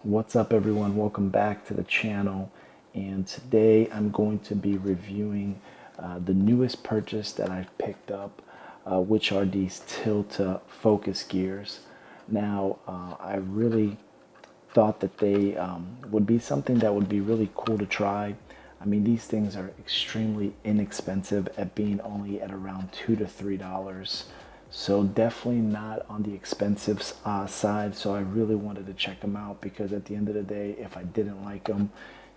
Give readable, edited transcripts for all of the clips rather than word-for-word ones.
What's up everyone, welcome back to the channel, and today I'm going to be reviewing the newest purchase that I've picked up, which are these Tilta Focus Gears. Now I really thought that they would be something that would be really cool to try. I mean, these things are extremely inexpensive at being only at around $2 to $3. So definitely not on the expensive side. So I really wanted to check them out because at the end of the day, if I didn't like them,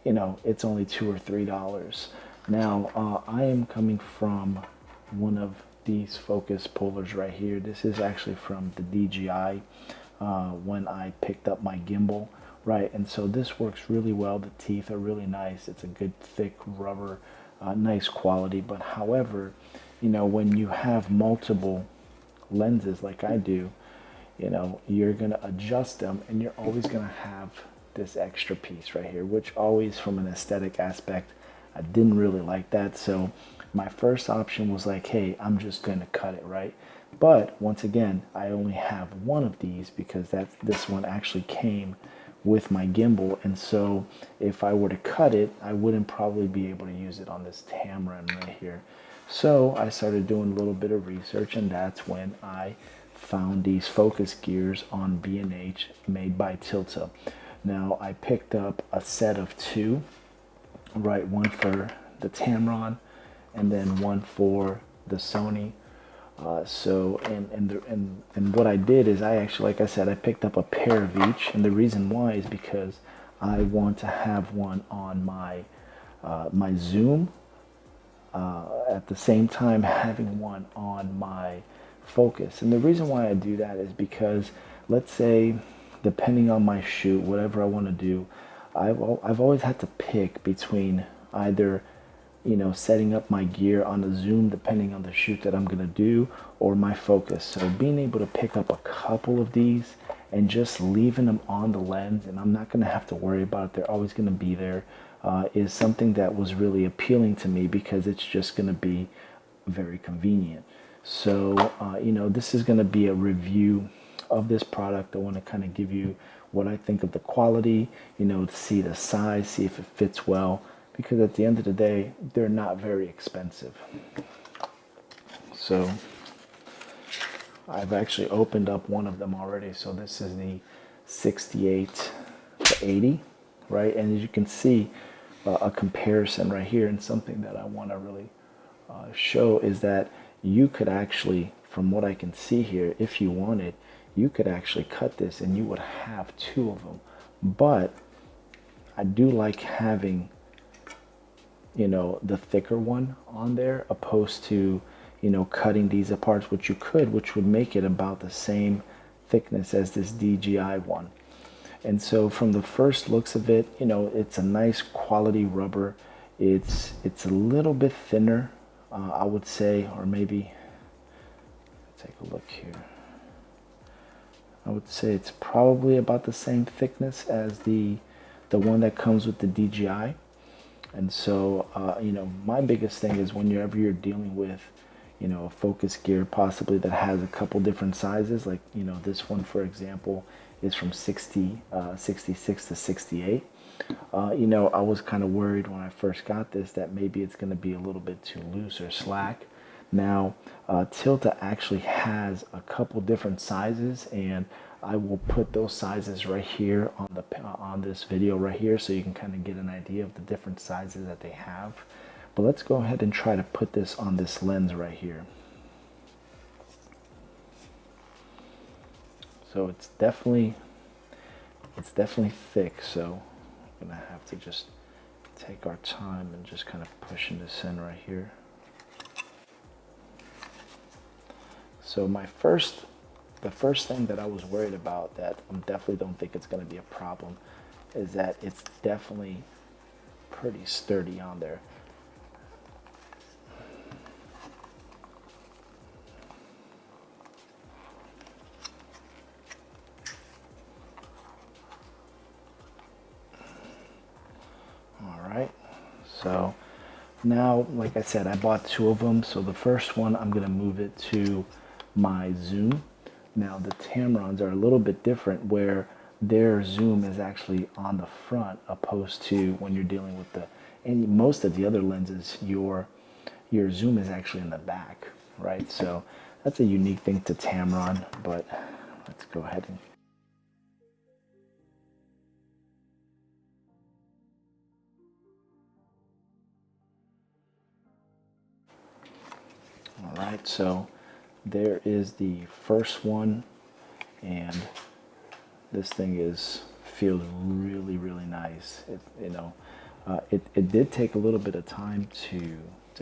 you know, it's only $2 or $3. Now, I am coming from one of these focus pullers right here. This is actually from the DJI when I picked up my gimbal, right? And so this works really well. The teeth are really nice. It's a good thick rubber, nice quality. But however, you know, when you have multiple lenses like I do, you know, you're gonna adjust them and you're always gonna have this extra piece right here, which always from an aesthetic aspect, I didn't really like that. So my first option was like, hey, I'm just gonna cut it, right? But once again, I only have one of these because this one actually came with my gimbal, and so if I were to cut it, I wouldn't probably be able to use it on this Tamron right here. So I started doing a little bit of research, and that's when I found these focus gears on B&H made by Tilta. Now I picked up a set of two, right? One for the Tamron and then one for the Sony. And what I did is I actually, like I said, I picked up a pair of each, and the reason why is because I want to have one on my my zoom, at the same time having one on my focus. And the reason why I do that is because, let's say, depending on my shoot, whatever I want to do, I've always had to pick between either, you know, setting up my gear on a zoom depending on the shoot that I'm gonna do, or my focus. So being able to pick up a couple of these and just leaving them on the lens, and I'm not gonna have to worry about it, they're always gonna be there, is something that was really appealing to me because it's just gonna be very convenient. So you know, this is gonna be a review of this product. I want to kind of give you what I think of the quality, you know, to see the size, see if it fits well, because at the end of the day, they're not very expensive. So I've actually opened up one of them already. So this is the 68 to 80, right? And as you can see, a comparison right here, and something that I want to really show is that you could actually, from what I can see here, if you wanted, you could actually cut this and you would have two of them. But I do like having, you know, the thicker one on there opposed to, you know, cutting these apart, which you could, which would make it about the same thickness as this DJI one. And so from the first looks of it, you know, it's a nice quality rubber. It's a little bit thinner, I would say, or maybe, take a look here. I would say it's probably about the same thickness as the one that comes with the DJI. And so, you know, my biggest thing is whenever you're dealing with, you know, a focus gear possibly that has a couple different sizes, like, you know, this one, for example, is from 66 to 68. You know, I was kind of worried when I first got this that maybe it's going to be a little bit too loose or slack. Now, Tilta actually has a couple different sizes, and I will put those sizes right here on this video right here, so you can kind of get an idea of the different sizes that they have. But let's go ahead and try to put this on this lens right here. So it's definitely thick, so I'm gonna have to just take our time and just kind of pushing this in right here. So the first thing that I was worried about, that I definitely don't think it's going to be a problem, is that it's definitely pretty sturdy on there. So now, like I said, I bought two of them. So the first one, I'm going to move it to my zoom. Now the Tamrons are a little bit different where their zoom is actually on the front opposed to when you're dealing with the, and most of the other lenses, your zoom is actually in the back, right? So that's a unique thing to Tamron, but let's go ahead and all right, so there is the first one, and this thing feels really, really nice. It did take a little bit of time to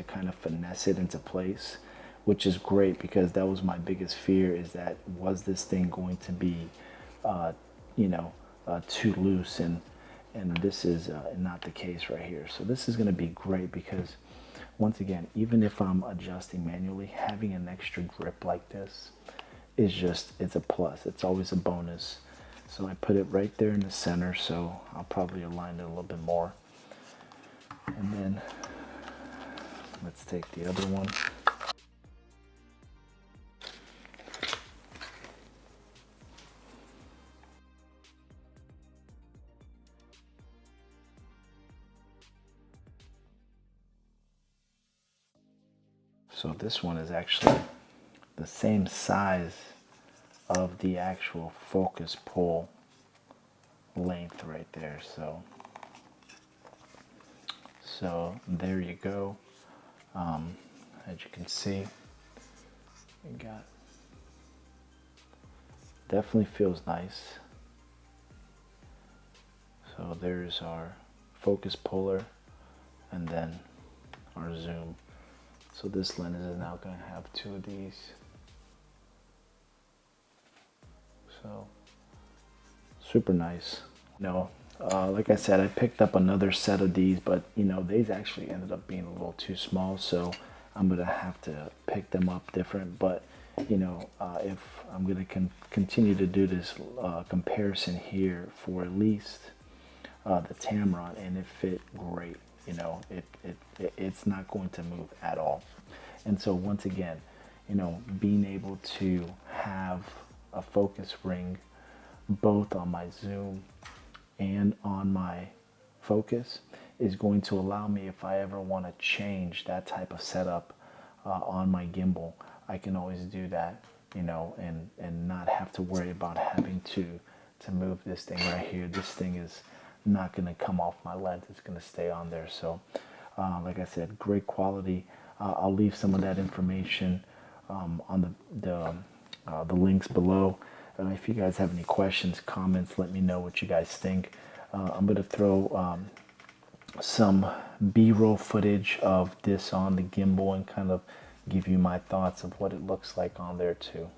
kind of finesse it into place, which is great because that was my biggest fear, is that was this thing going to be, uh, too loose, and this is not the case right here. So this is going to be great because once again, even if I'm adjusting manually, having an extra grip like this is just, it's a plus. It's always a bonus. So I put it right there in the center, so I'll probably align it a little bit more. And then let's take the other one. So this one is actually the same size of the actual focus pull length right there. So there you go. As you can see, we got, definitely feels nice. So there's our focus puller and then our zoom. So this lens is now going to have two of these. So super nice. Like I said, I picked up another set of these, but these actually ended up being a little too small, so I'm gonna have to pick them up different. But if I'm gonna continue to do this comparison here for at least the Tamron, and it fit great. It's not going to move at all. And so once again, being able to have a focus ring both on my zoom and on my focus is going to allow me, if I ever want to change that type of setup on my gimbal, I can always do that, and not have to worry about having to move this thing right here. This thing is not going to come off my lens. It's going to stay on there. So like I said, great quality. I'll leave some of that information on the links below. If you guys have any questions, comments, let me know what you guys think. I'm going to throw some B-roll footage of this on the gimbal and kind of give you my thoughts of what it looks like on there too.